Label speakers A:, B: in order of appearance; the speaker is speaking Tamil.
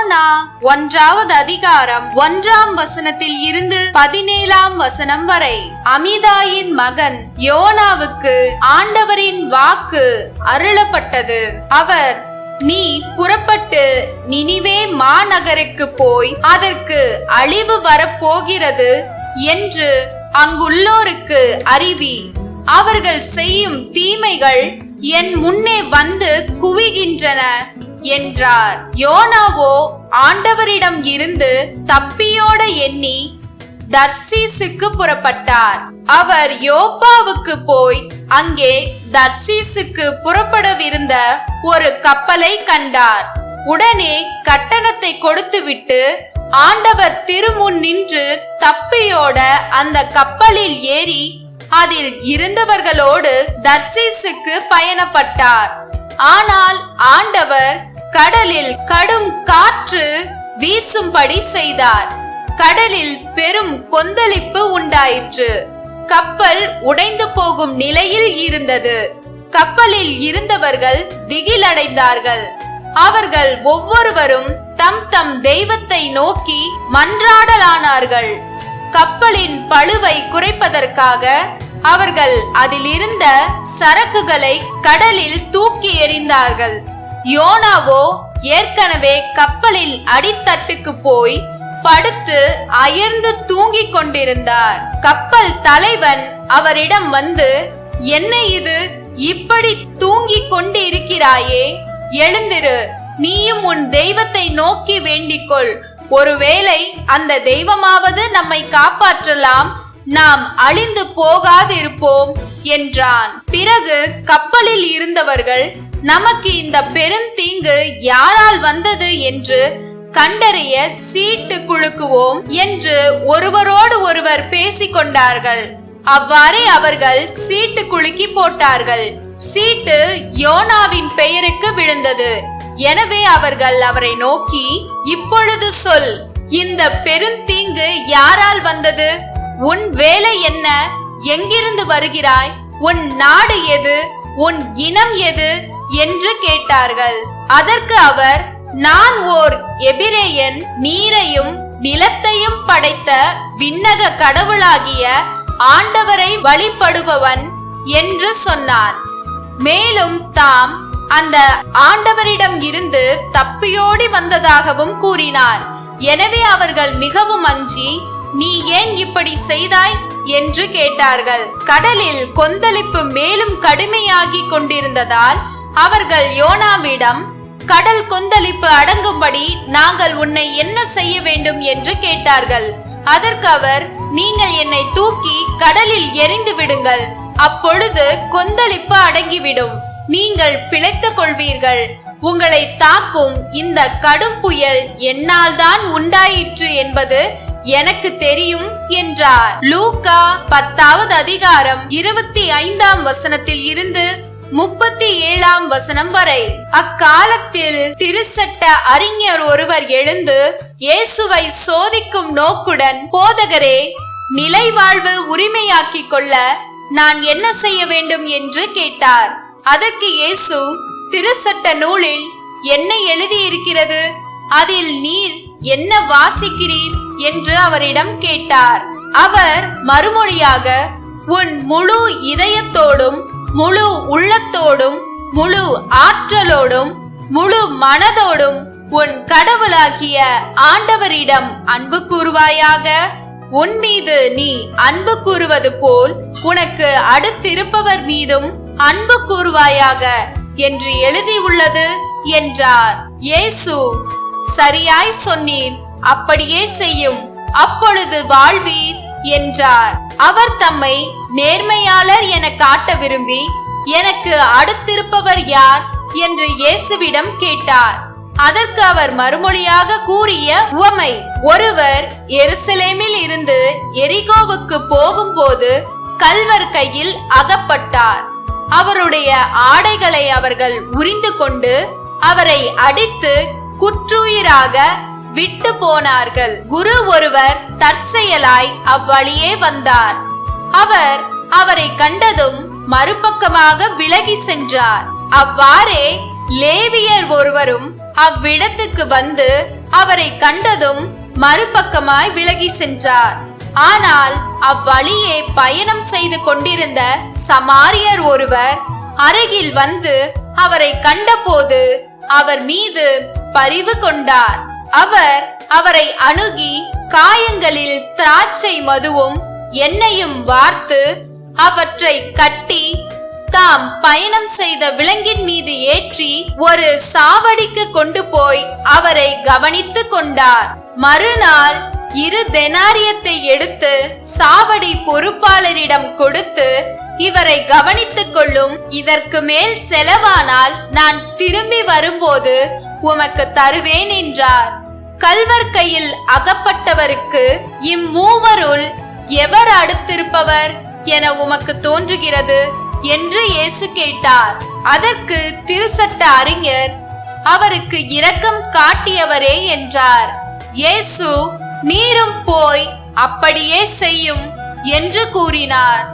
A: யோனா 1வது அதிகாரம் 1ஆம் வசனத்தில் இருந்து 17ஆம் வசனம் வரை. அமிதாயின் மகன் யோனாவுக்கு ஆண்டவரின் வாக்கு அருளப்பட்டது. அவர், நீ புறப்பட்டு நினிவே மாநகருக்கு போய் அதற்கு அழிவு வரப்போகிறது என்று அங்குள்ளோருக்கு அறிவி. அவர்கள் செய்யும் தீமைகள் என் முன்னே வந்து குவிகின்றன என்றார். யோனாவோ ஆண்டவரிடம் இருந்து தப்பியோட எண்ணி தர்சீசுக்கு புறப்பட்டார். அவர் யோப்பாவுக்கு போய் அங்கே தர்சீசுக்கு புறப்படவிருந்த ஒரு கப்பலை கண்டார். உடனே கட்டணத்தை கொடுத்துவிட்டு ஆண்டவர் திருமுன் நின்று தப்பியோட அந்த கப்பலில் ஏறி அதில் இருந்தவர்களோடு தர்சீசுக்கு பயணப்பட்டார். ஆனால் ஆண்டவர் கடலில் கடும் காற்று வீசும்படி செய்தார். கடலில் பெரும் கொந்தளிப்பு உண்டாயிற்று. கப்பல் உடைந்து போகும் நிலையில் இருந்தது. கப்பலில் இருந்தவர்கள் திகிலடைந்தார்கள். அவர்கள் ஒவ்வொருவரும் தம் தம் தெய்வத்தை நோக்கி மன்றாடலானார்கள். கப்பலின் பளுவை குறைப்பதற்காக அவர்கள் அதில் இருந்த சரக்குகளை கடலில் தூக்கி எறிந்தார்கள். யோனாவோ ஏற்கனவே கப்பலின் அடித்தட்டுக்கு போய் படுத்து அயர்ந்து தூங்கிக் கொண்டிருந்தார். கப்பல் தலைவன் அவரிடம் வந்து, என்ன இது, இப்படி தூங்கிக் கொண்டு இருக்கிறாயே? எழுந்திரு, நீயும் உன் தெய்வத்தை நோக்கி வேண்டிக்கொள். ஒருவேளை அந்த தெய்வமாவது நம்மை காப்பாற்றலாம், நாம் அழிந்து போகாதிருப்போம் என்றான். பிறகு கப்பலில் இருந்தவர்கள், நமக்கு இந்த பெருந்தீங்கு யாரால் வந்தது என்று கண்டறிய சீட்டு குலுக்குவோம் என்று ஒருவரோடு ஒருவர் பேசிக்கொண்டார்கள். அவ்வாறே அவர்கள் சீட்டு குலுக்கி போட்டார்கள். சீட்டு யோனாவின் பெயருக்கு விழுந்தது. எனவே அவர்கள் அவரை நோக்கி, இப்பொழுது சொல், இந்த பெருந்தீங்கு யாரால் வந்தது? உன் வேலை என்ன? எங்கிருந்து வருகிறாய்? உன் நாடு எது? உன் இனம் எது என்று கேட்டார்கள். அதற்கு அவர், நான் ஓர் எபிரேயன், நீரையும் நிலத்தையும் படைத்த விண்ணக கடவுளாகிய ஆண்டவரை வழிபடுபவன் என்று சொன்னான். மேலும் தாம் அந்த ஆண்டவரிடம் இருந்து தப்பியோடி வந்ததாகவும் கூறினார். எனவே அவர்கள் மிகவும் அஞ்சி, நீ ஏன் இப்படி செய்தாய் என்று கேட்டார்கள். கடலில் கொந்தளிப்பு மேலும் கடுமையாகி கொண்டிருந்ததால் அவர்கள் யோனாவிடம், கடல் கொந்தளிப்பு அடங்கும்படி நாங்கள் உன்னை என்ன செய்ய வேண்டும் என்று கேட்டார்கள். அதற்கு அவர், நீங்கள் என்னை தூக்கி கடலில் எறிந்து விடுங்கள், அப்பொழுது கொந்தளிப்பு அடங்கிவிடும், நீங்கள் பிழைத்துக் கொள்வீர்கள். உங்களை தாக்கும் இந்த கடும் புயல் என்னால் தான் உண்டாயிற்று என்பது எனக்கு தெரியும் என்றார். லூக்கா 10வது அதிகாரம் 25ஆம் வசனத்தில் இருந்து 37ஆம் வசனம் வரை. அக்காலத்தில் திருச்சட்ட அறிஞர் ஒருவர் எழுந்து இயேசுவை சோதிக்கும் நோக்குடன், போதகரே, நிலை வாழ்வு உரிமையாக்கிக் கொள்ள நான் என்ன செய்ய வேண்டும் என்று கேட்டார். அதற்கு இயேசு, திருச்சட்ட நூலில் என்ன எழுதியிருக்கிறது? அதில் நீர் என்ன வாசிக்கிறீர் என்று அவரிடம் கேட்டார். அவர் மறுமொழியாக, உன் முழு இதயத்தோடும் முழு உள்ளத்தோடும் முழு ஆற்றலோடும் முழு மனதோடும் உன் கடவுளாகிய ஆண்டவரிடம் அன்பு கூறுவாயாக. உன் மீது நீ அன்பு கூறுவது போல் உனக்கு அடுத்திருப்பவர் மீதும் அன்பு கூறுவாயாக என்று எழுதியுள்ளது என்றார். இயேசு, சரியாய் சொன்னீர், அப்படியே செய்யும், அப்பொழுது வாழ்வீர் என்றார். அவர் தம்மை நேர்மையாளர் என காட்ட விரும்பி, எனக்கு அடுத்திருப்பவர் யார் என்று இயேசுவிடம் கேட்டார். அதற்கு அவர் மறுமொழியாக கூறிய உவமை, ஒருவர் எருசலேமில் இருந்து எரிகோவுக்கு போகும்போது கள்வர் கையில் அகப்பட்டார். அவருடைய ஆடைகளை அவர்கள் உரிந்து கொண்டு அவரை அடித்து குற்றுயிராக விட்டு போனார்கள். குரு ஒருவர் தற்செயலாய் அவ்வழியே வந்தார். அவர் அவரை கண்டதும் மறுபக்கமாக விலகி சென்றார். அவ்வாறே லேவியர் ஒருவரும் அவ்விடத்துக்கு வந்து அவரை கண்டதும் மறுபக்கமாய் விலகி சென்றார். ஆனால் அவ்வழியே பயணம் செய்து கொண்டிருந்த சமாரியர் ஒருவர் அருகில் வந்து அவரை கண்டபோது அவர் மீது பரிவு கொண்டார். அவர் அவரை அணுகி காயங்களில் திராட்சை மதுவும் எண்ணெயும் வார்த்து அவற்றை கட்டி தாம் பயணம் செய்த விலங்கின் மீது ஏற்றி ஒரு சாவடிக்கு கொண்டு போய் அவரை கவனித்து கொண்டார். மறுநாள் 2 தெனாரியத்தை எடுத்து சாவடி பொறுப்பாளரிடம் கொடுத்து, இவரை கவனித்துக் கொள்ளும், இதற்கு மேல் செலவானால் நான் திரும்பி வரும்போது உமக்கு தருவேன் என்றார். கள்வர் கையில் அகப்பட்டவருக்கு இம்மூவருள் எவர் அடுத்திருப்பவர் என உமக்கு தோன்றுகிறது என்று இயேசு கேட்டார். அதற்கு திருச்சட்ட அறிஞர், அவருக்கு இரக்கம் காட்டியவரே என்றார். இயேசு, நீரும் போய் அப்படியே செய்யும் என்று கூறினார்.